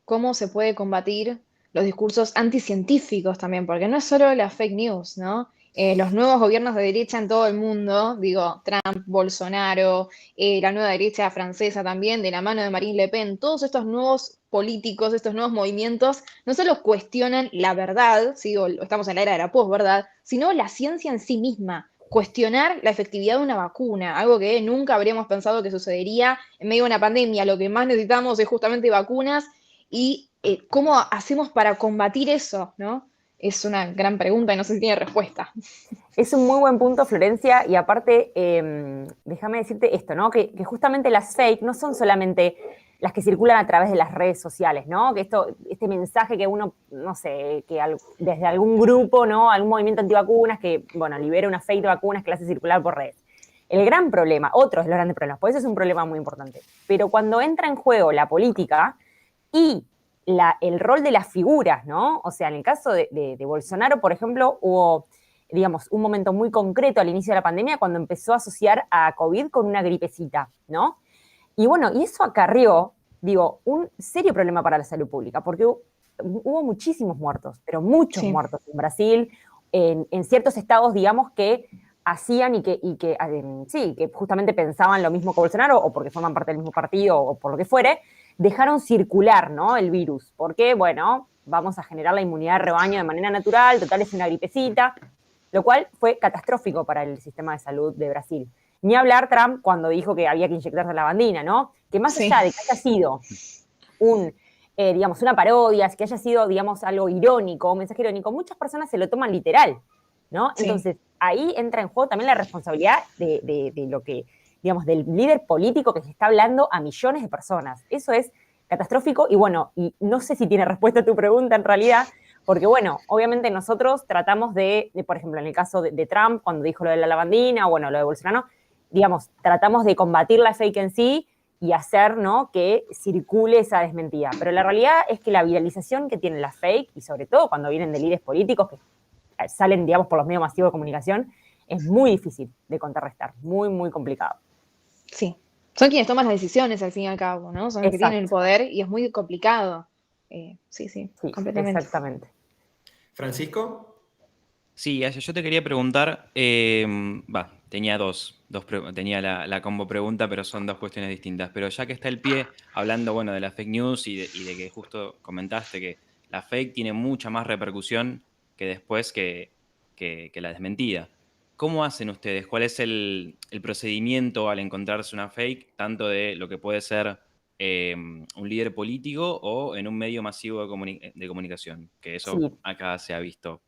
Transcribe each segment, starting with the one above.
cómo se puede combatir los discursos anticientíficos también, porque no es solo la fake news, ¿no? Los nuevos gobiernos de derecha en todo el mundo, digo, Trump, Bolsonaro, la nueva derecha francesa también, de la mano de Marine Le Pen, todos estos nuevos políticos, estos nuevos movimientos, no solo cuestionan la verdad, ¿sí? Estamos en la era de la posverdad, sino la ciencia en sí misma, cuestionar la efectividad de una vacuna, algo que nunca habríamos pensado que sucedería en medio de una pandemia. Lo que más necesitamos es justamente vacunas y cómo hacemos para combatir eso, ¿no? Es una gran pregunta y no sé si tiene respuesta. Es un muy buen punto, Florencia, y aparte, déjame decirte esto, ¿no? Que justamente las fake no son solamente las que circulan a través de las redes sociales, ¿no? Que este mensaje que uno, no sé, desde algún grupo, ¿no? Algún movimiento antivacunas que, bueno, libera una fake de vacunas que la hace circular por redes. El gran problema, otro de los grandes problemas, por eso es un problema muy importante, pero cuando entra en juego la política y el rol de las figuras, ¿no? O sea, en el caso de Bolsonaro, por ejemplo, hubo, digamos, un momento muy concreto al inicio de la pandemia cuando empezó a asociar a COVID con una gripecita, ¿no? Y bueno, y eso acarreó, digo, un serio problema para la salud pública, porque hubo muchísimos muertos, pero muchos Sí. muertos en Brasil, en ciertos estados, digamos, que hacían sí, que justamente pensaban lo mismo que Bolsonaro, o porque forman parte del mismo partido, o por lo que fuere, dejaron circular, ¿no? El virus, porque, bueno, vamos a generar la inmunidad de rebaño de manera natural, total es una gripecita, lo cual fue catastrófico para el sistema de salud de Brasil. Ni hablar Trump cuando dijo que había que inyectarse la lavandina, ¿no? Que más Sí. allá de que haya sido un, digamos, una parodia, que haya sido, digamos, algo irónico, un mensaje irónico, muchas personas se lo toman literal, ¿no? Sí. Entonces, ahí entra en juego también la responsabilidad de lo que, digamos, del líder político que se está hablando a millones de personas. Eso es catastrófico y bueno, y no sé si tiene respuesta a tu pregunta en realidad, porque bueno, obviamente nosotros tratamos por ejemplo, en el caso de Trump, cuando dijo lo de la lavandina, o bueno, lo de Bolsonaro, digamos, tratamos de combatir la fake en sí y hacer, ¿no?, que circule esa desmentida. Pero la realidad es que la viralización que tienen las fake, y sobre todo cuando vienen de líderes políticos que salen, digamos, por los medios masivos de comunicación, es muy difícil de contrarrestar, muy, muy complicado. Sí. Son quienes toman las decisiones al fin y al cabo, ¿no? Son los que tienen el Exacto, poder y es muy complicado. Sí, sí, sí, completamente. exactamente. Francisco, Sí, Aya, yo te quería preguntar, tenía tenía la combo pregunta, pero son dos cuestiones distintas. Pero ya que está el pie hablando, bueno, de la fake news y de que justo comentaste que la fake tiene mucha más repercusión que después que la desmentida. ¿Cómo hacen ustedes? ¿Cuál es el procedimiento al encontrarse una fake, tanto de lo que puede ser un líder político o en un medio masivo de comunicación? Que eso Sí, acá se ha visto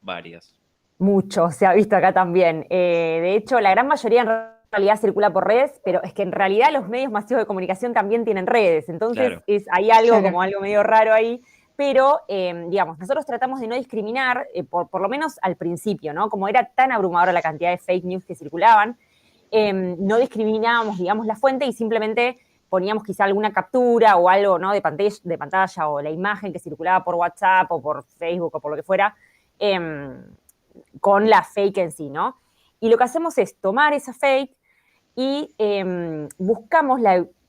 varias. mucho se ha visto acá también. De hecho, la gran mayoría en realidad circula por redes, pero es que en realidad los medios masivos de comunicación también tienen redes, entonces Claro. hay algo Claro. como algo medio raro ahí, pero digamos, nosotros tratamos de no discriminar, por lo menos al principio, ¿no? Como era tan abrumadora la cantidad de fake news que circulaban, no discriminábamos, digamos, la fuente y simplemente poníamos quizá alguna captura o algo, ¿no?, de pantalla o la imagen que circulaba por WhatsApp o por Facebook o por lo que fuera, con la fake en sí, ¿no? Y lo que hacemos es tomar esa fake y buscamos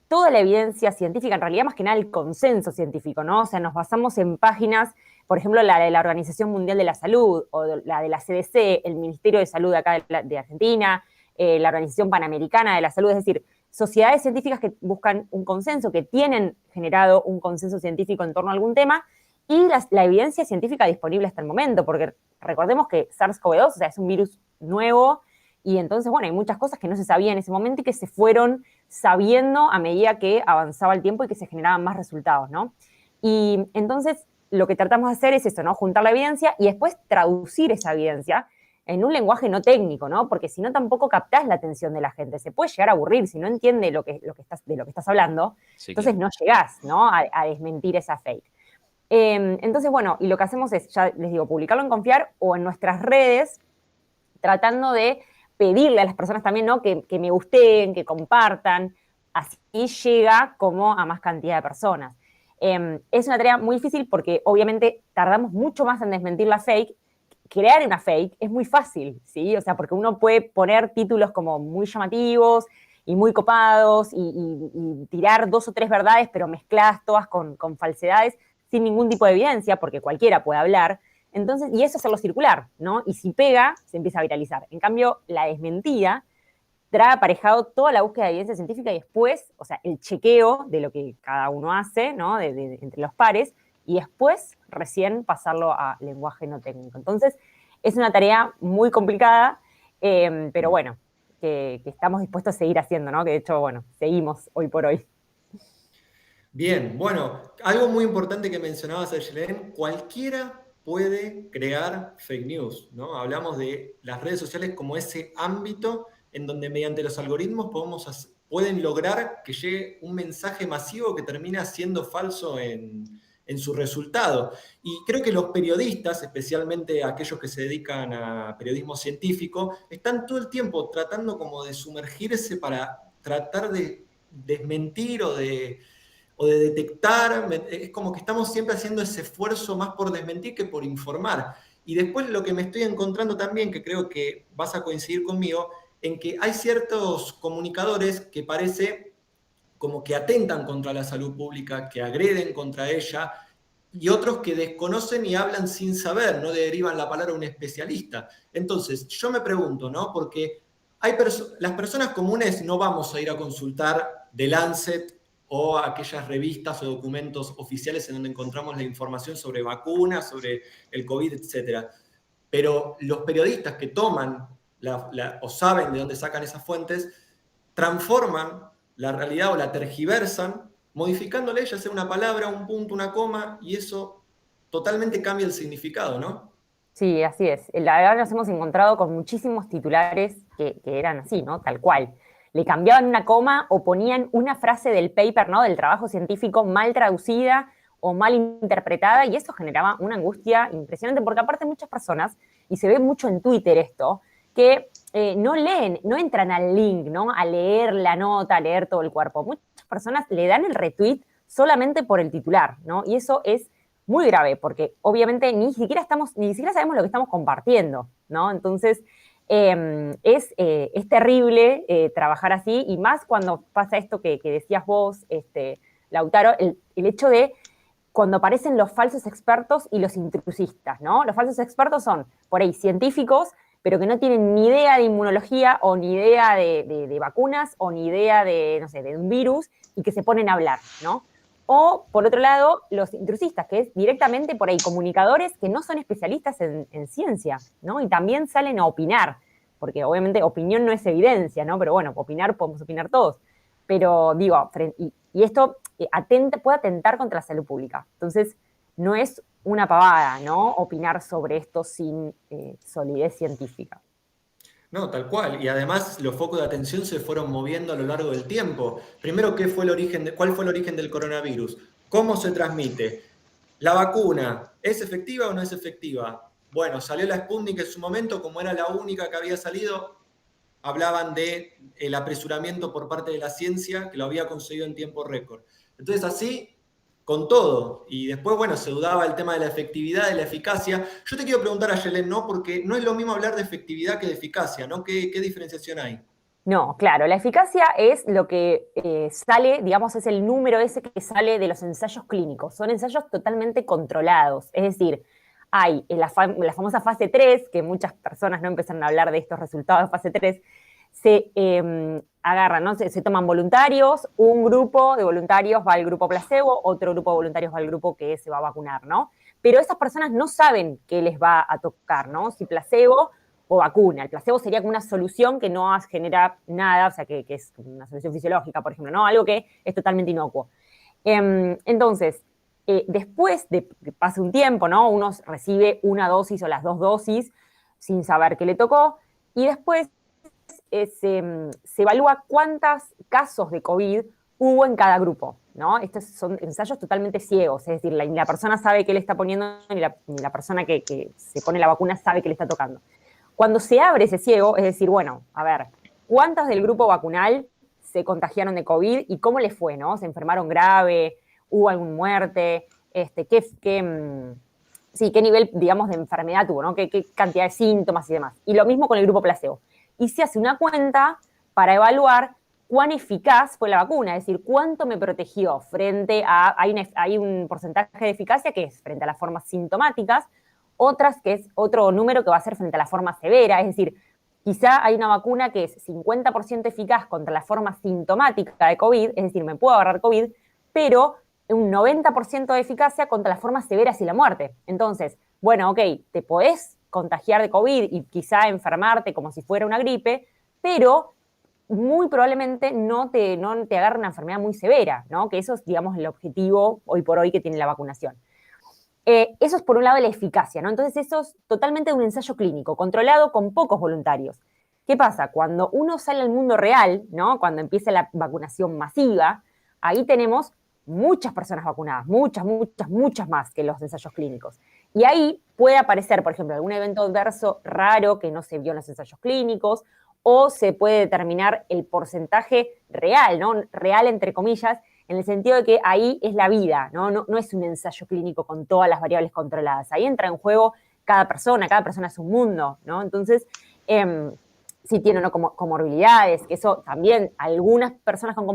toda la evidencia científica, en realidad más que nada el consenso científico, ¿no? O sea, nos basamos en páginas, por ejemplo, la de la Organización Mundial de la Salud o la de la CDC, el Ministerio de Salud de acá de Argentina, la Organización Panamericana de la Salud, es decir, sociedades científicas que buscan un consenso, que tienen generado un consenso científico en torno a algún tema y la evidencia científica disponible hasta el momento, porque recordemos que SARS-CoV-2, o sea, es un virus nuevo y entonces, bueno, hay muchas cosas que no se sabían en ese momento y que se fueron sabiendo a medida que avanzaba el tiempo y que se generaban más resultados, ¿no? Y entonces lo que tratamos de hacer es eso, ¿no? Juntar la evidencia y después traducir esa evidencia en un lenguaje no técnico, ¿no? Porque si no tampoco captás la atención de la gente, se puede llegar a aburrir si no entiende de lo que estás hablando, Sí, entonces claro. no llegás, ¿no?, a desmentir esa fake. Entonces, bueno, y lo que hacemos es, ya les digo, publicarlo en Confiar o en nuestras redes, tratando de pedirle a las personas también, ¿no?, que me gusten, que compartan, así llega como a más cantidad de personas. Es una tarea muy difícil porque obviamente tardamos mucho más en desmentir la fake. Crear una fake es muy fácil, ¿sí? O sea, porque uno puede poner títulos como muy llamativos y muy copados y tirar 2 o 3 verdades, pero mezcladas todas con falsedades, sin ningún tipo de evidencia, porque cualquiera puede hablar. Entonces, y eso es hacerlo circular, ¿no? Y si pega, se empieza a viralizar. En cambio, la desmentida trae aparejado toda la búsqueda de evidencia científica y después, o sea, el chequeo de lo que cada uno hace, ¿no? Entre los pares, y después recién pasarlo a lenguaje no técnico. Entonces, es una tarea muy complicada, pero bueno, que estamos dispuestos a seguir haciendo, ¿no? Que de hecho, bueno, seguimos hoy por hoy. Bien, bueno, algo muy importante que mencionabas, Ayelen, cualquiera puede crear fake news, ¿no? Hablamos de las redes sociales como ese ámbito en donde mediante los algoritmos pueden lograr que llegue un mensaje masivo que termina siendo falso en su resultado. Y creo que los periodistas, especialmente aquellos que se dedican a periodismo científico, están todo el tiempo tratando como de sumergirse para tratar de desmentir o de detectar, es como que estamos siempre haciendo ese esfuerzo más por desmentir que por informar. Y después lo que me estoy encontrando también, que creo que vas a coincidir conmigo, en que hay ciertos comunicadores que parece como que atentan contra la salud pública, que agreden contra ella, y otros que desconocen y hablan sin saber, no derivan la palabra a un especialista. Entonces, yo me pregunto, ¿no? Porque las personas comunes no vamos a ir a consultar The Lancet o aquellas revistas o documentos oficiales en donde encontramos la información sobre vacunas, sobre el COVID, etc. Pero los periodistas que toman o saben de dónde sacan esas fuentes, transforman la realidad o la tergiversan, modificándole ya sea una palabra, un punto, una coma, y eso totalmente cambia el significado, ¿no? Sí, así es. La verdad nos hemos encontrado con muchísimos titulares que eran así, ¿no? Tal cual. Le cambiaban una coma o ponían una frase del paper, ¿no? Del trabajo científico mal traducida o mal interpretada, y eso generaba una angustia impresionante, porque aparte muchas personas, y se ve mucho en Twitter esto, que no leen, no entran al link, ¿no? A leer la nota, a leer todo el cuerpo. Muchas personas le dan el retweet solamente por el titular, ¿no? Y eso es muy grave, porque obviamente ni siquiera sabemos lo que estamos compartiendo, ¿no? Entonces, es terrible trabajar así, y más cuando pasa esto que decías vos, Lautaro, el hecho de cuando aparecen los falsos expertos y los intrusistas, ¿no? Los falsos expertos son, por ahí, científicos, pero que no tienen ni idea de inmunología o ni idea de vacunas o ni idea de, no sé, de un virus, y que se ponen a hablar, ¿no? O, por otro lado, los intrusistas, que es directamente por ahí comunicadores que no son especialistas en ciencia, ¿no? Y también salen a opinar, porque obviamente opinión no es evidencia, ¿no? Pero bueno, opinar podemos opinar todos. Pero digo, y esto puede atentar contra la salud pública. Entonces, no es una pavada, ¿no? Opinar sobre esto sin solidez científica. No, tal cual. Y además los focos de atención se fueron moviendo a lo largo del tiempo. Primero, ¿cuál fue el origen del coronavirus? ¿Cómo se transmite? ¿La vacuna es efectiva o no es efectiva? Bueno, salió la Sputnik en su momento, como era la única que había salido, hablaban de el apresuramiento por parte de la ciencia, que lo había conseguido en tiempo récord. Entonces así con todo. Y después, bueno, se dudaba el tema de la efectividad, de la eficacia. Yo te quiero preguntar, Ayelen, ¿no? Porque no es lo mismo hablar de efectividad que de eficacia, ¿no? ¿Qué diferenciación hay? No, claro, la eficacia es lo que sale, digamos, es el número ese que sale de los ensayos clínicos. Son ensayos totalmente controlados. Es decir, hay en la famosa fase 3, que muchas personas no empezaron a hablar de estos resultados de fase 3, se agarran, ¿no? Se toman voluntarios, un grupo de voluntarios va al grupo placebo, otro grupo de voluntarios va al grupo que se va a vacunar, ¿no? Pero esas personas no saben qué les va a tocar, ¿no? Si placebo o vacuna. El placebo sería como una solución que no genera nada, o sea, que es una solución fisiológica, por ejemplo, ¿no? Algo que es totalmente inocuo. Entonces, después de que pase un tiempo, ¿no? Uno recibe una dosis o las 2 dosis sin saber qué le tocó, y después se evalúa cuántos casos de COVID hubo en cada grupo, ¿no? Estos son ensayos totalmente ciegos, es decir, ni la persona sabe qué le está poniendo, ni la persona que se pone la vacuna sabe qué le está tocando. Cuando se abre ese ciego, es decir, bueno, a ver, ¿cuántas del grupo vacunal se contagiaron de COVID y cómo les fue, no? ¿Se enfermaron grave? ¿Hubo alguna muerte? ¿Qué nivel, digamos, de enfermedad tuvo, ¿no? ¿Qué cantidad de síntomas y demás? Y lo mismo con el grupo placebo. Y se hace una cuenta para evaluar cuán eficaz fue la vacuna, es decir, cuánto me protegió frente a, hay un porcentaje de eficacia que es frente a las formas sintomáticas, otras que es otro número que va a ser frente a la forma severa, es decir, quizá hay una vacuna que es 50% eficaz contra la forma sintomática de COVID, es decir, me puedo agarrar COVID, pero un 90% de eficacia contra las formas severas y la muerte. Entonces, bueno, ok, te podés contagiar de COVID y quizá enfermarte como si fuera una gripe, pero muy probablemente no te agarre una enfermedad muy severa, ¿no? Que eso es, digamos, el objetivo hoy por hoy que tiene la vacunación. Eso es por un lado la eficacia, ¿no? Entonces eso es totalmente un ensayo clínico, controlado con pocos voluntarios. ¿Qué pasa? Cuando uno sale al mundo real, ¿no? Cuando empieza la vacunación masiva, ahí tenemos muchas personas vacunadas, muchas más que los ensayos clínicos. Y ahí puede aparecer, por ejemplo, algún evento adverso raro que no se vio en los ensayos clínicos, o se puede determinar el porcentaje real, ¿no? Real entre comillas, en el sentido de que ahí es la vida, ¿no? No es un ensayo clínico con todas las variables controladas. Ahí entra en juego cada persona es un mundo, ¿no? Entonces, si tiene o no comorbilidades, que eso también, algunas personas con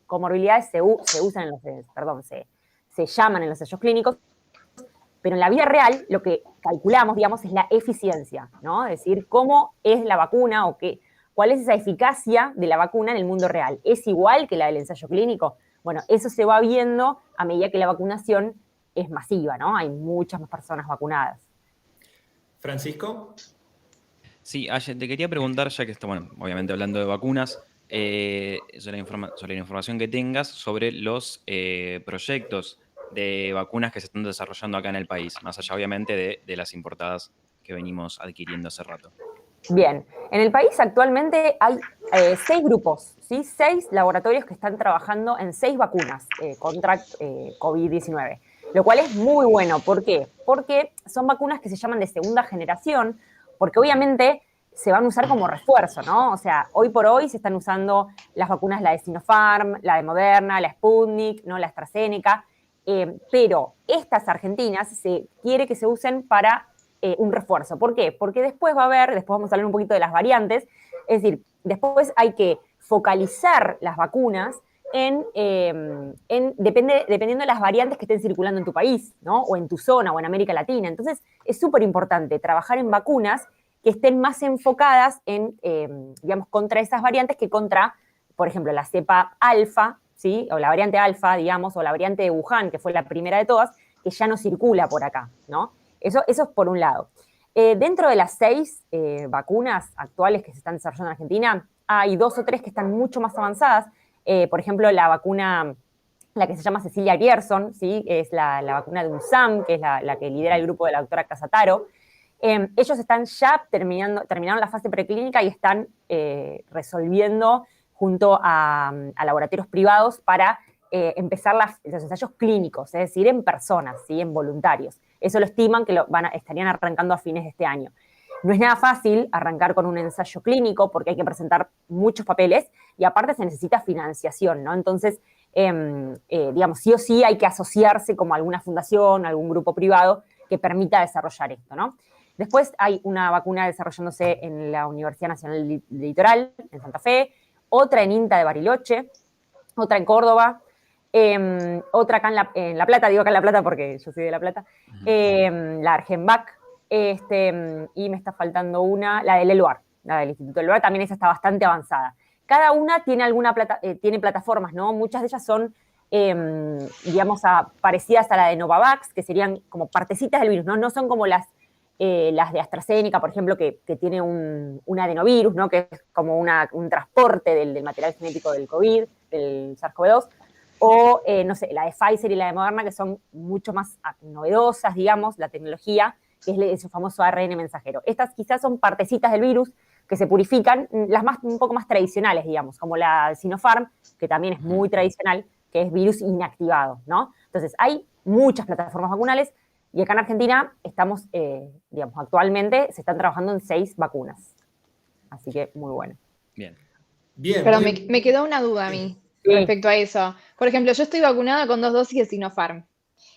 comorbilidades se usan en los, se llaman en los ensayos clínicos, pero en la vida real lo que calculamos, digamos, es la eficiencia, ¿no? Es decir, cómo es la vacuna o cuál es esa eficacia de la vacuna en el mundo real. ¿Es igual que la del ensayo clínico? Bueno, eso se va viendo a medida que la vacunación es masiva, ¿no? Hay muchas más personas vacunadas. Francisco. Sí, Aye, te quería preguntar, ya que está, bueno, obviamente hablando de vacunas, sobre la información que tengas sobre los proyectos de vacunas que se están desarrollando acá en el país, más allá obviamente de las importadas que venimos adquiriendo hace rato. Bien, en el país actualmente hay 6 grupos, ¿sí? 6 laboratorios que están trabajando en 6 vacunas contra COVID-19, lo cual es muy bueno. ¿Por qué? Porque son vacunas que se llaman de segunda generación, porque obviamente se van a usar como refuerzo, ¿no? O sea, hoy por hoy se están usando las vacunas, la de Sinopharm, la de Moderna, la Sputnik, ¿no? La AstraZeneca, pero estas argentinas se quiere que se usen para un refuerzo. ¿Por qué? Porque después vamos a hablar un poquito de las variantes, es decir, después hay que focalizar las vacunas dependiendo de las variantes que estén circulando en tu país, ¿no? O en tu zona, o en América Latina. Entonces, es súper importante trabajar en vacunas que estén más enfocadas digamos, contra esas variantes que contra, por ejemplo, la cepa alfa, ¿sí? O la variante alfa, digamos, o la variante de Wuhan, que fue la primera de todas, que ya no circula por acá, ¿no? Eso es por un lado. Dentro de las 6 vacunas actuales que se están desarrollando en Argentina, hay 2 o 3 que están mucho más avanzadas. Por ejemplo, la vacuna, la que se llama Cecilia Grierson, ¿sí? Es la vacuna de UNSAM, que es la que lidera el grupo de la doctora Casataro. Ellos están ya terminaron la fase preclínica y están resolviendo junto a laboratorios privados para empezar los ensayos clínicos, es decir, en personas, ¿sí? En voluntarios. Eso lo estiman que estarían arrancando a fines de este año. No es nada fácil arrancar con un ensayo clínico porque hay que presentar muchos papeles y aparte se necesita financiación, ¿no? Entonces, digamos, sí o sí hay que asociarse como alguna fundación, algún grupo privado que permita desarrollar esto, ¿no? Después hay una vacuna desarrollándose en la Universidad Nacional del Litoral, en Santa Fe, otra en INTA de Bariloche, otra en Córdoba, otra acá en La Plata, digo acá en La Plata porque yo soy de La Plata, la Argenvac, y me está faltando una, la del ELUAR, la del Instituto ELUAR, también esa está bastante avanzada. Cada una tiene tiene plataformas, ¿no? Muchas de ellas son, digamos, parecidas a la de Novavax, que serían como partecitas del virus, ¿no? No son como las de AstraZeneca, por ejemplo, que tiene un adenovirus, ¿no? Que es como un transporte del material genético del COVID, del SARS-CoV-2, o, no sé, la de Pfizer y la de Moderna, que son mucho más novedosas, digamos, la tecnología, que es su famoso ARN mensajero. Estas quizás son partecitas del virus que se purifican, un poco más tradicionales, digamos, como la de Sinopharm, que también es muy tradicional, que es virus inactivado, ¿no? Entonces, hay muchas plataformas vacunales, y acá en Argentina estamos, digamos, actualmente se están trabajando en 6 vacunas. Así que muy bueno. Bien. Pero me quedó una duda a mí respecto a eso. Por ejemplo, yo estoy vacunada con 2 dosis de Sinopharm.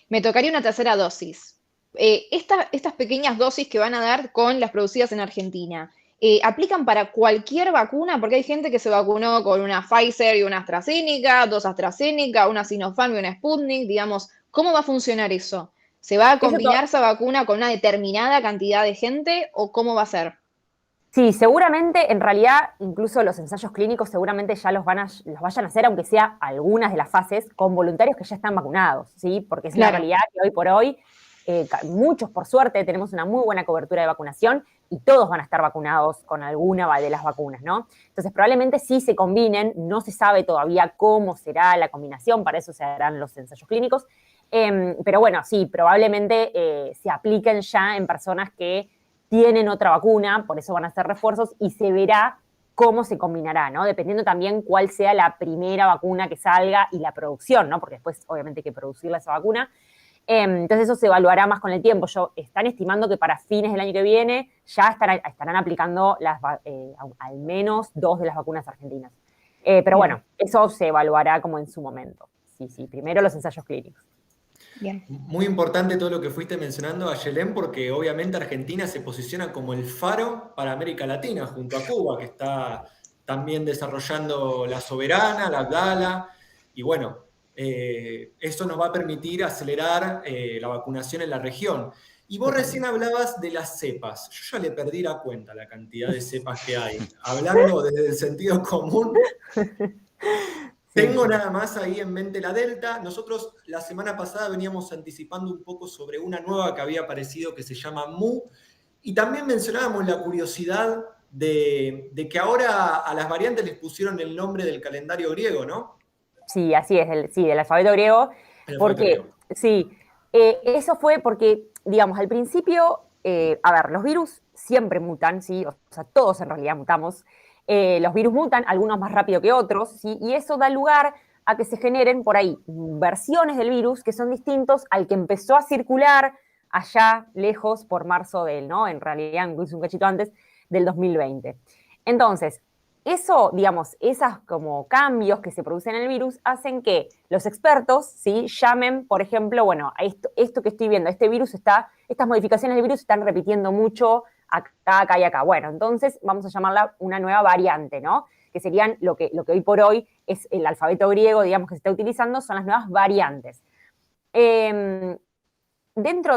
Me tocaría una tercera dosis. Estas pequeñas dosis que van a dar con las producidas en Argentina, ¿aplican para cualquier vacuna? Porque hay gente que se vacunó con una Pfizer y una AstraZeneca, 2 AstraZeneca, una Sinopharm y una Sputnik, digamos, ¿cómo va a funcionar eso? ¿Se va a Eso combinar esa vacuna con una determinada cantidad de gente o cómo va a ser? Sí, seguramente, en realidad, incluso los ensayos clínicos seguramente ya los vayan a hacer, aunque sea algunas de las fases, con voluntarios que ya están vacunados, ¿sí? Porque es una Claro. realidad que hoy por hoy, muchos por suerte, tenemos una muy buena cobertura de vacunación y todos van a estar vacunados con alguna de las vacunas, ¿no? Entonces, probablemente sí se combinen, no se sabe todavía cómo será la combinación, para eso se harán los ensayos clínicos, pero bueno, sí, probablemente se apliquen ya en personas que tienen otra vacuna, por eso van a hacer refuerzos, y se verá cómo se combinará, ¿no? Dependiendo también cuál sea la primera vacuna que salga y la producción, ¿no? Porque después, obviamente, hay que producirla esa vacuna. Entonces, eso se evaluará más con el tiempo. Están estimando que para fines del año que viene ya estarán aplicando al menos 2 de las vacunas argentinas. Pero bueno, eso se evaluará como en su momento. Sí, primero los ensayos clínicos. Bien. Muy importante todo lo que fuiste mencionando, Ayelén, porque obviamente Argentina se posiciona como el faro para América Latina, junto a Cuba, que está también desarrollando la Soberana, la Abdala, y bueno, eso nos va a permitir acelerar la vacunación en la región. Y vos recién hablabas de las cepas. Yo ya le perdí la cuenta la cantidad de cepas que hay. Hablando desde el sentido común, tengo nada más ahí en mente la Delta. Nosotros la semana pasada veníamos anticipando un poco sobre una nueva que había aparecido que se llama Mu. Y también mencionábamos la curiosidad de que ahora a las variantes les pusieron el nombre del calendario griego, ¿no? Sí, así es, del alfabeto griego. El alfabeto Porque, griego. sí, eso fue porque, digamos, al principio, a ver, los virus siempre mutan, ¿sí? O sea, todos en realidad mutamos. Los virus mutan, algunos más rápido que otros, ¿sí? Y eso da lugar a que se generen por ahí versiones del virus que son distintos al que empezó a circular allá lejos por marzo ¿no? En realidad, incluso un cachito antes, del 2020. Entonces, eso, digamos, esos como cambios que se producen en el virus hacen que los expertos, ¿sí? Llamen, por ejemplo, bueno, a esto que estoy viendo, estas modificaciones del virus se están repitiendo mucho acá y acá. Bueno, entonces vamos a llamarla una nueva variante, ¿no? Que serían lo que hoy por hoy es el alfabeto griego, digamos, que se está utilizando, son las nuevas variantes. Dentro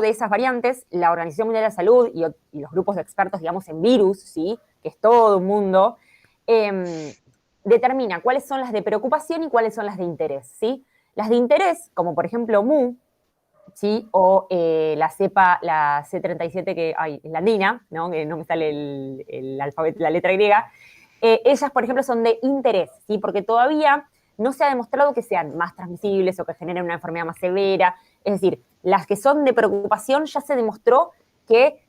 de esas variantes, la Organización Mundial de la Salud y los grupos de expertos, digamos, en virus, ¿sí? Que es todo un mundo, determina cuáles son las de preocupación y cuáles son las de interés, ¿sí? Las de interés, como por ejemplo Mu, ¿sí? O la cepa, la C37, que hay en la andina, ¿no? Que no me sale el alfabeto, la letra griega. Ellas, por ejemplo, son de interés, ¿sí? Porque todavía no se ha demostrado que sean más transmisibles o que generen una enfermedad más severa. Es decir, las que son de preocupación ya se demostró que,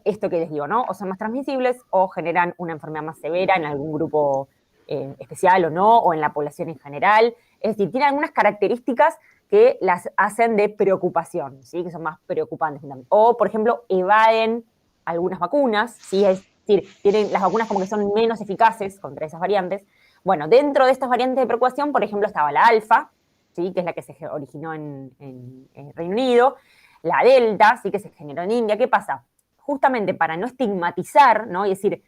esto que les digo, ¿no? O son más transmisibles o generan una enfermedad más severa en algún grupo especial o no, o en la población en general. Es decir, tienen algunas características que las hacen de preocupación, ¿sí? Que son más preocupantes. O, por ejemplo, evaden algunas vacunas, ¿sí? Es decir, tienen las vacunas como que son menos eficaces contra esas variantes. Bueno, dentro de estas variantes de preocupación, por ejemplo, estaba la alfa, ¿sí? Que es la que se originó en Reino Unido, la delta, ¿sí? Que se generó en India. ¿Qué pasa? Justamente para no estigmatizar, ¿no? Y decir,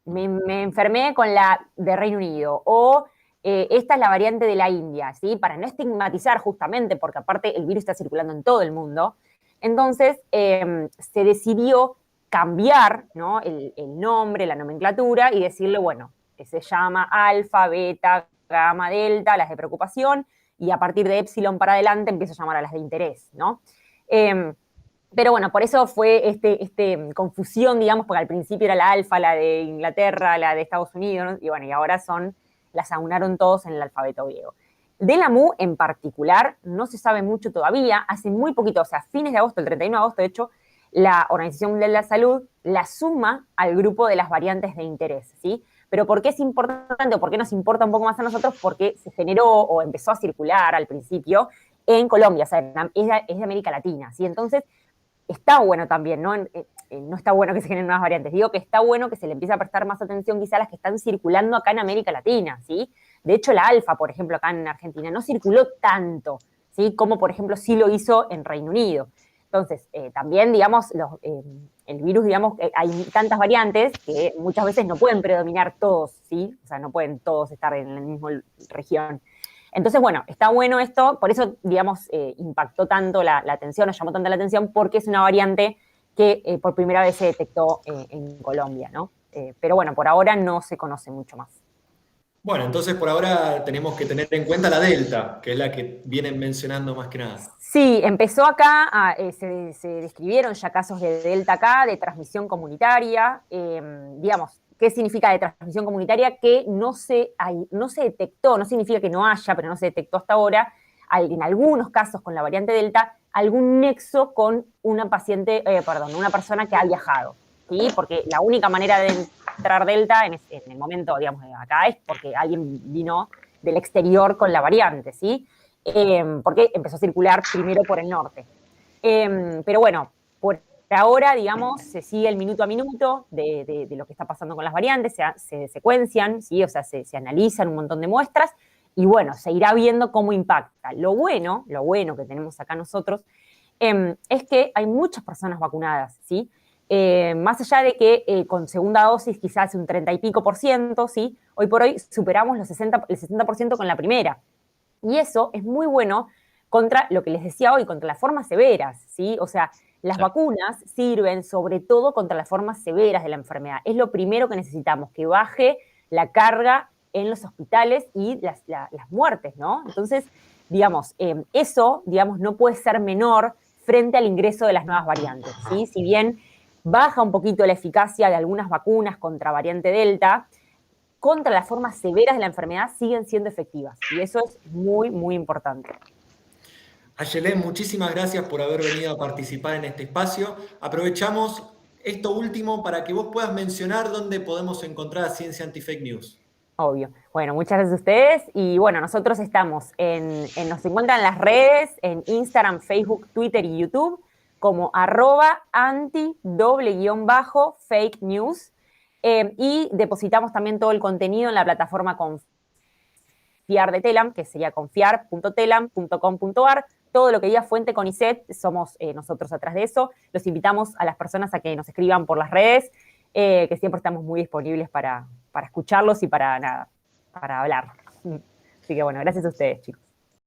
me enfermé con la de Reino Unido, o esta es la variante de la India, ¿sí? Para no estigmatizar justamente, porque aparte el virus está circulando en todo el mundo. Entonces, se decidió cambiar, ¿no? el nombre, la nomenclatura, y decirle, bueno, que se llama alfa, beta, gamma, delta, las de preocupación, y a partir de epsilon para adelante empiezo a llamar a las de interés, ¿no? Pero bueno, por eso fue confusión, digamos, porque al principio era la alfa, la de Inglaterra, la de Estados Unidos, ¿no? Y bueno, y ahora las aunaron todos en el alfabeto griego. De la Mu en particular no se sabe mucho todavía, hace muy poquito, o sea, fines de agosto, el 31 de agosto, de hecho, la Organización Mundial de la Salud la suma al grupo de las variantes de interés, ¿sí? Pero ¿por qué es importante o por qué nos importa un poco más a nosotros? Porque se generó o empezó a circular al principio en Colombia, o sea, es de América Latina, ¿sí? Entonces, está bueno también, ¿no? No está bueno que se generen nuevas variantes, digo que está bueno que se le empiece a prestar más atención quizá a las que están circulando acá en América Latina, ¿sí? De hecho, la alfa, por ejemplo, acá en Argentina, no circuló tanto, ¿sí? Como, por ejemplo, sí lo hizo en Reino Unido. Entonces, también, digamos, el virus, digamos, hay tantas variantes que muchas veces no pueden predominar todos, ¿sí? O sea, no pueden todos estar en la misma región. Entonces, bueno, está bueno esto, por eso, digamos, impactó tanto la atención, nos llamó tanto la atención, porque es una variante que por primera vez se detectó en Colombia, ¿no? Pero bueno, por ahora no se conoce mucho más. Bueno, entonces por ahora tenemos que tener en cuenta la Delta, que es la que vienen mencionando más que nada. Sí, empezó acá, se describieron ya casos de Delta acá, de transmisión comunitaria, digamos, ¿qué significa de transmisión comunitaria? Que no se detectó, no significa que no haya, pero no se detectó hasta ahora, en algunos casos con la variante Delta, algún nexo con una una persona que ha viajado, ¿sí? Porque la única manera de entrar Delta en el momento, digamos, acá es porque alguien vino del exterior con la variante, ¿sí? Porque empezó a circular primero por el norte. Pero bueno, por ahora, digamos, se sigue el minuto a minuto de lo que está pasando con las variantes, se secuencian, ¿sí? O sea, se analizan un montón de muestras y bueno, se irá viendo cómo impacta. Lo bueno que tenemos acá nosotros es que hay muchas personas vacunadas, ¿sí? Más allá de que con segunda dosis quizás un 30 y pico por ciento, ¿sí? Hoy por hoy superamos el 60% con la primera. Y eso es muy bueno contra lo que les decía hoy, contra las formas severas, ¿sí? O sea, las vacunas sirven sobre todo contra las formas severas de la enfermedad. Es lo primero que necesitamos, que baje la carga en los hospitales y las muertes, ¿no? Entonces, digamos, eso, digamos, no puede ser menor frente al ingreso de las nuevas variantes, ¿sí? Si bien baja un poquito la eficacia de algunas vacunas contra variante Delta, contra las formas severas de la enfermedad siguen siendo efectivas. Y eso es muy, muy importante. Ayelén, muchísimas gracias por haber venido a participar en este espacio. Aprovechamos esto último para que vos puedas mencionar dónde podemos encontrar a Ciencia Anti-Fake News. Obvio. Bueno, muchas gracias a ustedes. Y bueno, nosotros estamos nos encuentran en las redes, en Instagram, Facebook, Twitter y YouTube, como @anti_fake news. Y depositamos también todo el contenido en la plataforma Confiar de Telam, que sería confiar.telam.com.ar. Todo lo que diga fuente CONICET, somos nosotros atrás de eso. Los invitamos a las personas a que nos escriban por las redes, que siempre estamos muy disponibles para escucharlos y para hablar. Así que bueno, gracias a ustedes, chicos.